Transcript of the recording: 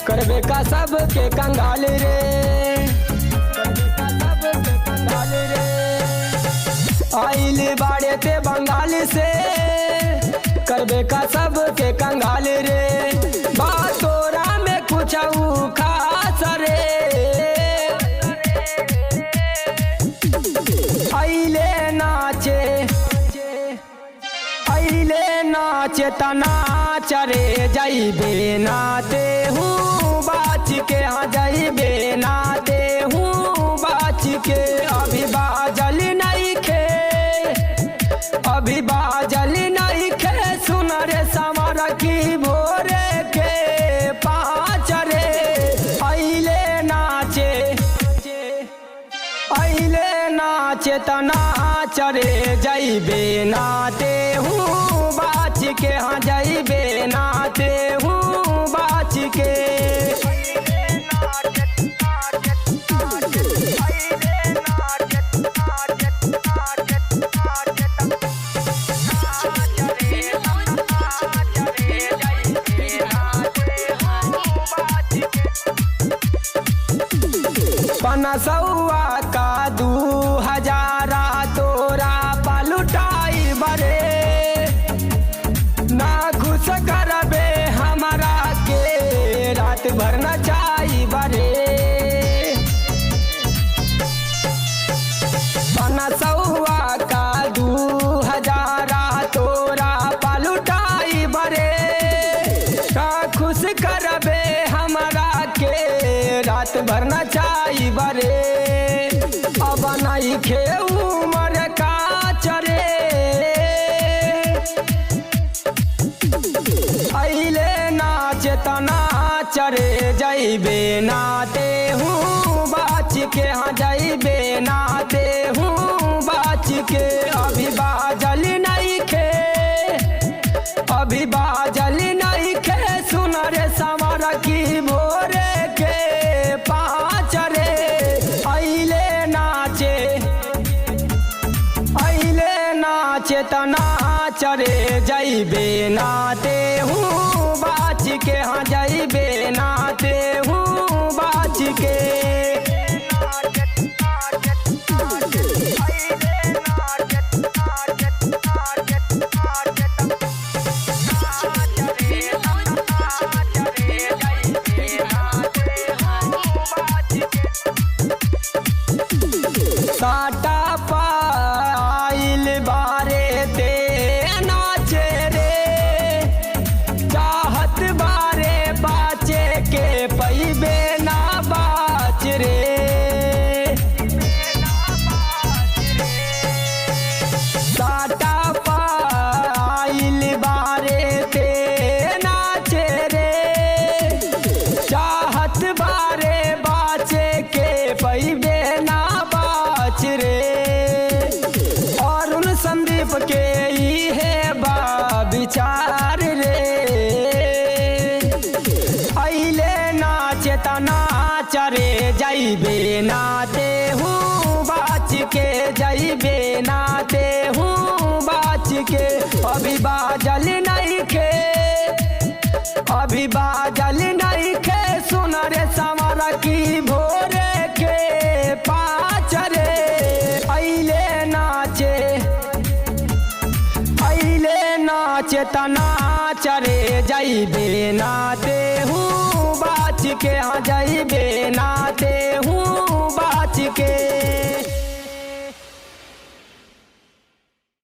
करबे का सब के कंगाल रे, करबे का सब के कंगाल रे। आइल बाड़े ते बंगाल से, करबे का सब के कंगाल रे। बातोरा में कुछ खास रे, आइले नाचे, आइले नाचे तना चरे जाइबे नाते हूँ बाच के, हाँ जाइबे नाते हूँ बाच के। अभी बाजल नहीं खे, अभी बाजल नहीं खे, सुन रे समर की भोरे के पाँच रे। आइले नाचे, आइले नाचे तना चरे जाइबे नाते हूँ बाच के, हाँ जाइबे नाते हूँ बाच के। पनसौआ का 2000 तोरा पलुटाई बरे, ना खुश करबे हमारा के रात भर नचाई बरे। पनसौआ का 2000 तोरा पलुटाई बरे, ना खुश करबे हमारा के रात भर नचाई बरे। अब नहीं खे उमर का चरे, आइले नाचे तना चरे जाइबे नाते हूँ बाच के, हाँ जाइबे नाते हूँ बाच के। अभी बाजल नहीं खे, अभी बाजल नहीं खे, सुन रे समर की भोरे के पाँच रे। आइले नाचे, आइले नाचे तना चरे जाइबे नाते हूँ बाच के, हाँ जाइबे नाते हूँ बाच के। साटा पाइल बारे ते नाचे रे, चाहत बारे बाचे के पैबे ना बाच रे। साटा पाइल बारे ते नाचे रे, चाहत बारे बाचे के पैबे ना रे। और उन संदीप के ही है बा विचार रे, आइले नाचे तना चरे जाइबे नाते हूँ बाच के, जाइबे नाते हूँ बाच के। अभी बाजल नहीं खे, अभी बाजल नहीं खे, सुन रे समर की भोरे के पाँच रे। आइले नाचे, आइले नाचे तना चरे जाइबे नाते हूँ बाच के, हाँ जाइबे